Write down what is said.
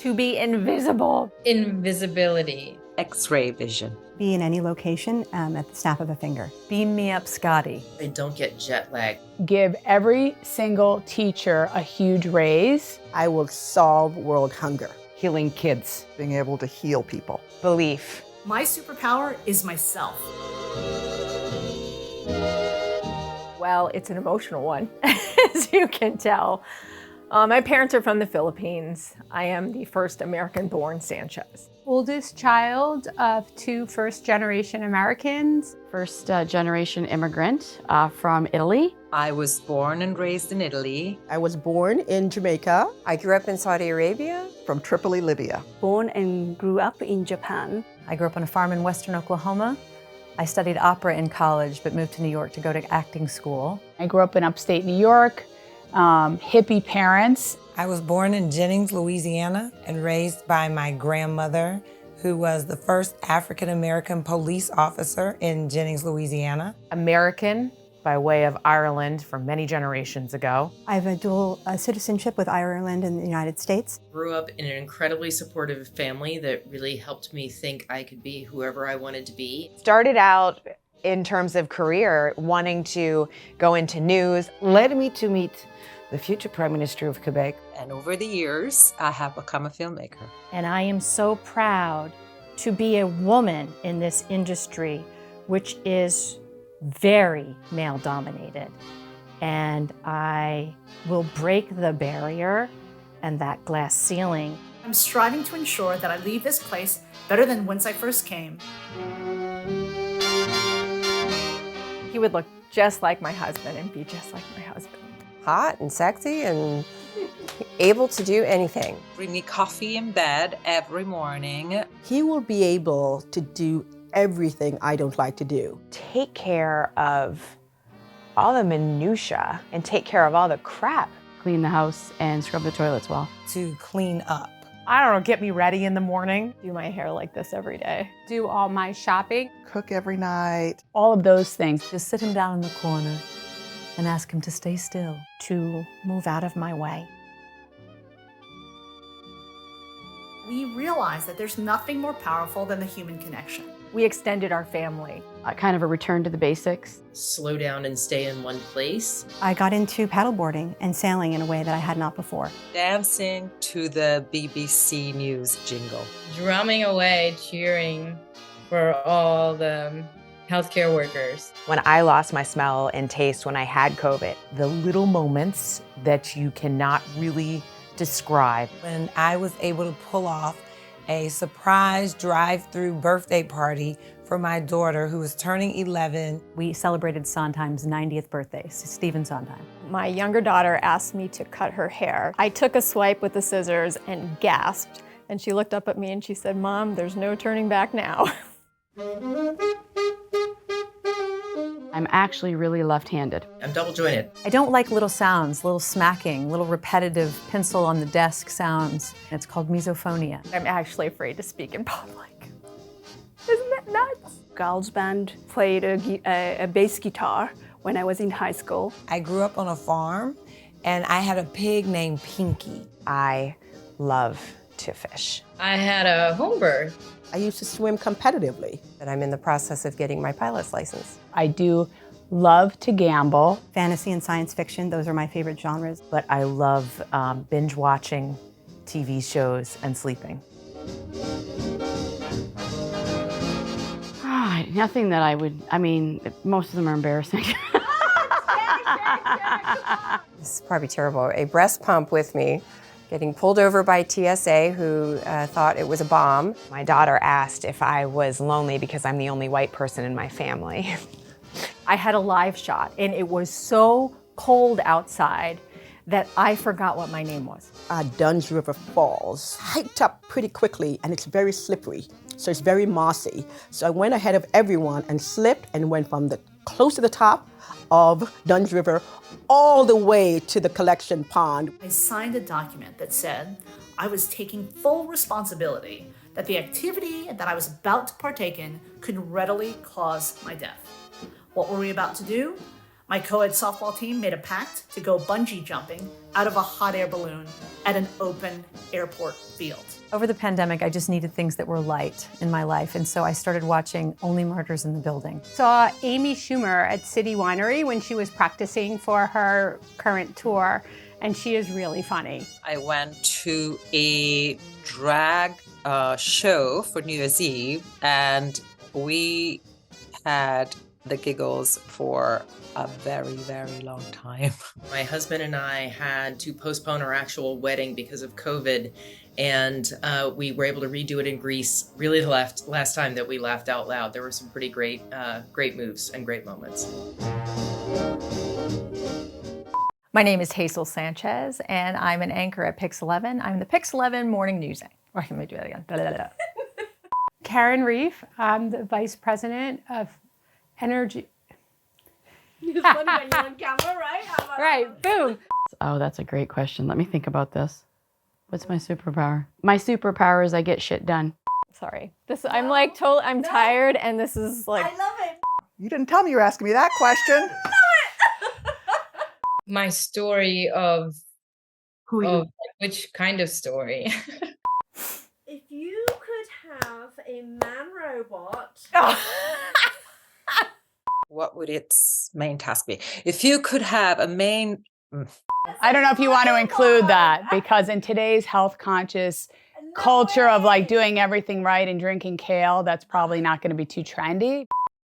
To be invisible. Invisibility. X-ray vision. Be in any location at the snap of a finger. Beam me up, Scotty. I don't get jet lag. Give every single teacher a huge raise. I will solve world hunger. Healing kids. Being able to heal people. Belief. My superpower is myself. Well, it's an emotional one, as you can tell. My parents are from the Philippines. I am the first American-born Sanchez. Oldest child of 2 first-generation Americans. First generation immigrant from Italy. I was born and raised in Italy. I was born in Jamaica. I grew up in Saudi Arabia. From Tripoli, Libya. Born and grew up in Japan. I grew up on a farm in western Oklahoma. I studied opera in college, but moved to New York to go to acting school. I grew up in upstate New York, hippie parents. I was born in Jennings, Louisiana, and raised by my grandmother, who was the first African-American police officer in Jennings, Louisiana. American by way of Ireland from many generations ago. I have a dual citizenship with Ireland and the United States. Grew up in an incredibly supportive family that really helped me think I could be whoever I wanted to be. Started out in terms of career, wanting to go into news. Led me to meet the future Prime Minister of Quebec. And over the years, I have become a filmmaker. And I am so proud to be a woman in this industry, which is very male-dominated. And I will break the barrier and that glass ceiling. I'm striving to ensure that I leave this place better than whence I first came. He would look just like my husband and be just like my husband. Hot and sexy and able to do anything. Bring me coffee in bed every morning. He will be able to do everything I don't like to do. Take care of all the minutia and take care of all the crap. Clean the house and scrub the toilets well. To clean up. I don't know, get me ready in the morning. Do my hair like this every day. Do all my shopping. Cook every night. All of those things. Just sit him down in the corner and ask him to stay still. To move out of my way. We realize that there's nothing more powerful than the human connection. We extended our family. Kind of a return to the basics. Slow down and stay in one place. I got into paddleboarding and sailing in a way that I had not before. Dancing to the BBC News jingle. Drumming away, cheering for all the healthcare workers. When I lost my smell and taste when I had COVID. The little moments that you cannot really describe. When I was able to pull off a surprise drive-through birthday party for my daughter who was turning 11. We celebrated Sondheim's 90th birthday, Stephen Sondheim. My younger daughter asked me to cut her hair. I took a swipe with the scissors and gasped. And she looked up at me and she said, "Mom, there's no turning back now." I'm actually really left-handed. I'm double-jointed. I don't like little sounds, little smacking, little repetitive pencil on the desk sounds. It's called misophonia. I'm actually afraid to speak in public. Isn't that nuts? Girls band played a bass guitar when I was in high school. I grew up on a farm and I had a pig named Pinky. I love to fish. I had a home birth. I used to swim competitively. And I'm in the process of getting my pilot's license. I do love to gamble. Fantasy and science fiction, those are my favorite genres. But I love binge watching TV shows and sleeping. Nothing that I would, most of them are embarrassing. This is probably terrible. A breast pump with me, getting pulled over by TSA who thought it was a bomb. My daughter asked if I was lonely because I'm the only white person in my family. I had a live shot and it was so cold outside that I forgot what my name was. Dunn's River Falls, hiked up pretty quickly and it's very slippery, so it's very mossy. So I went ahead of everyone and slipped and went from the close to the top of Dunn's River all the way to the collection pond. I signed a document that said I was taking full responsibility that the activity that I was about to partake in could readily cause my death. What were we about to do? My co-ed softball team made a pact to go bungee jumping out of a hot air balloon at an open airport field. Over the pandemic, I just needed things that were light in my life, and so I started watching Only Murders in the Building. Saw Amy Schumer at City Winery when she was practicing for her current tour, and she is really funny. I went to a drag show for New Year's Eve, and we had the giggles for a very, very long time. My husband and I had to postpone our actual wedding because of COVID, and we were able to redo it in Greece. Really the last time that we laughed out loud. There were some pretty great moves and great moments. My name is Hazel Sanchez, and I'm an anchor at Pix 11. I'm the Pix 11 morning news anchor. Let me do that again. Blah, blah, blah. Karen Reef, I'm the Vice President of Energy. It's funny when you're on camera, right? Right, boom. Oh, that's a great question. Let me think about this. What's my superpower? My superpower is I get shit done. Sorry. I'm like I'm tired, and this is like. I love it. You didn't tell me you were asking me that question. My story of which kind of story? If you could have a man robot. What would its main task be? If you could have a main... I don't know if you want to include that, because in today's health conscious culture of like doing everything right and drinking kale, that's probably not going to be too trendy.